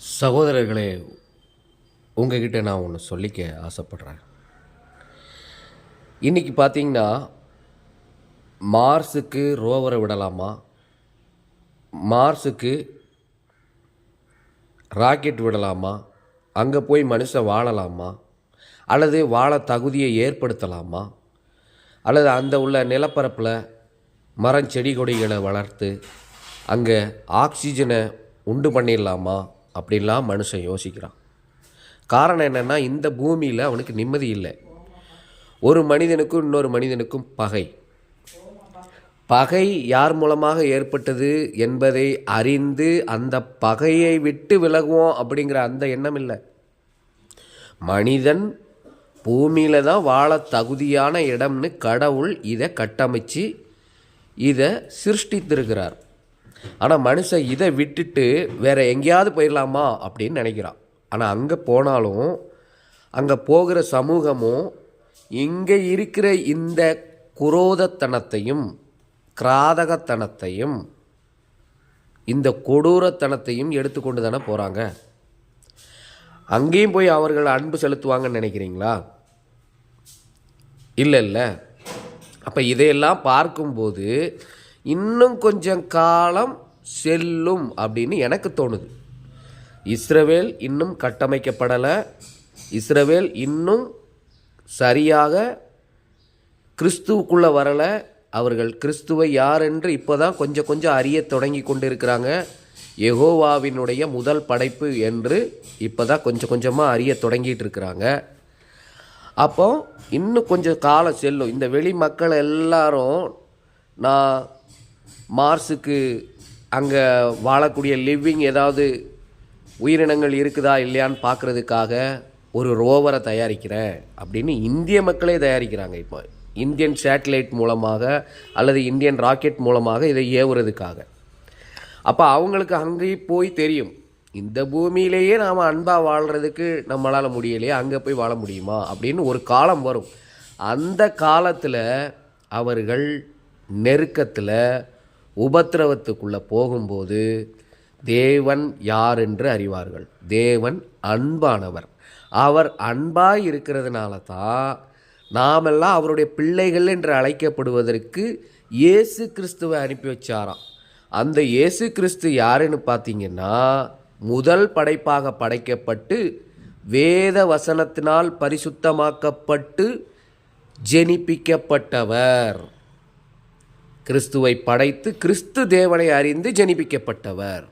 சகோதரர்களே, உங்ககிட்ட நான் ஒன்று சொல்லிக்க ஆசைப்படுறேன். இன்றைக்கி பார்த்தீங்கன்னா, மார்ஸுக்கு ரோவரை விடலாமா, மார்ஸுக்கு ராக்கெட் விடலாமா, அங்கே போய் மனுஷன் வாழலாமா, அல்லது வாழ தகுதியை ஏற்படுத்தலாமா, அல்லது அந்த உள்ள நிலப்பரப்பில் மரம் செடி கொடிகளை வளர்த்து அங்கே ஆக்சிஜனை உண்டு பண்ணிடலாமா அப்படின்லாம் மனுஷன் யோசிக்கிறான். காரணம் என்னென்னா, இந்த பூமியில் அவனுக்கு நிம்மதி இல்லை. ஒரு மனிதனுக்கும் இன்னொரு மனிதனுக்கும் பகை. பகை யார் மூலமாக ஏற்பட்டது என்பதை அறிந்து அந்த பகையை விட்டு விலகுவோம் அப்படிங்கிற அந்த எண்ணம் இல்லை. மனிதன் பூமியில் தான் வாழ தகுதியான இடம்னு கடவுள் இதை கட்டமைச்சு இதை சிருஷ்டித்திருக்கிறார். ஆனால் மனுஷன் இதை விட்டுட்டு வேறு எங்கேயாவது போயிடலாமா அப்படின்னு நினைக்கிறான். ஆனால் அங்கே போனாலும் அங்கே போகிற சமூகமும் இங்கே இருக்கிற இந்த குரோதத்தனத்தையும் கிராதகத்தனத்தையும் இந்த கொடூரத்தனத்தையும் எடுத்துக்கொண்டு தானே போகிறாங்க. அங்கேயும் போய் அவர்கள் அன்பு செலுத்துவாங்கன்னு நினைக்கிறீங்களா? இல்லை. அப்போ இதையெல்லாம் பார்க்கும்போது இன்னும் கொஞ்சம் காலம் செல்லும் அப்படின்னு எனக்கு தோணுது. இஸ்ரவேல் இன்னும் கட்டமைக்கப்படலை. இஸ்ரவேல் இன்னும் சரியாக கிறிஸ்துவுக்குள்ளே வரலை. அவர்கள் கிறிஸ்துவை யார் என்று இப்போ தான் கொஞ்சம் அறிய தொடங்கி கொண்டு இருக்கிறாங்க. யெகோவாவினுடைய முதல் படைப்பு என்று இப்போ தான் கொஞ்சமாக அறிய தொடங்கிட்டு இருக்கிறாங்க. அப்போ இன்னும் கொஞ்சம் காலம் செல்லும். இந்த வெளி மக்கள் எல்லாரும் நான் மார்ஸுக்கு அங்கே வாழக்கூடிய லிவிங் ஏதாவது உயிரினங்கள் இருக்குதா இல்லையான்னு பார்க்குறதுக்காக ஒரு ரோவரை தயாரிக்கிறேன் அப்படின்னு இந்திய மக்களே தயாரிக்கிறாங்க. இப்போ இந்தியன் சேட்டலைட் மூலமாக அல்லது இந்தியன் ராக்கெட் மூலமாக இதை ஏவுறதுக்காக. அப்போ அவங்களுக்கு அங்கேயும் போய் தெரியும், இந்த பூமியிலேயே நாம் அன்பாக வாழ்கிறதுக்கு நம்மளால் முடியலையே, அங்கே போய் வாழ முடியுமா அப்படின்னு ஒரு காலம் வரும். அந்த காலத்தில் அவர்கள் நெருக்கத்தில் உபத்திரவத்துக்குள்ளே போகும்போது தேவன் யார் என்று அறிவார்கள். தேவன் அன்பானவர். அவர் அன்பாக இருக்கிறதுனால தான் நாமெல்லாம் அவருடைய பிள்ளைகள் என்று அழைக்கப்படுவதற்கு இயேசு கிறிஸ்துவை அனுப்பி வச்சாராம். அந்த இயேசு கிறிஸ்து யாருன்னு பார்த்தீங்கன்னா, முதல் படைப்பாக படைக்கப்பட்டு வேத வசனத்தினால் பரிசுத்தமாக்கப்பட்டு ஜெனிப்பிக்கப்பட்டவர். கிறிஸ்துவை படைத்து கிறிஸ்து தேவனை அறிந்து ஜெனிப்பிக்கப்பட்டவர்.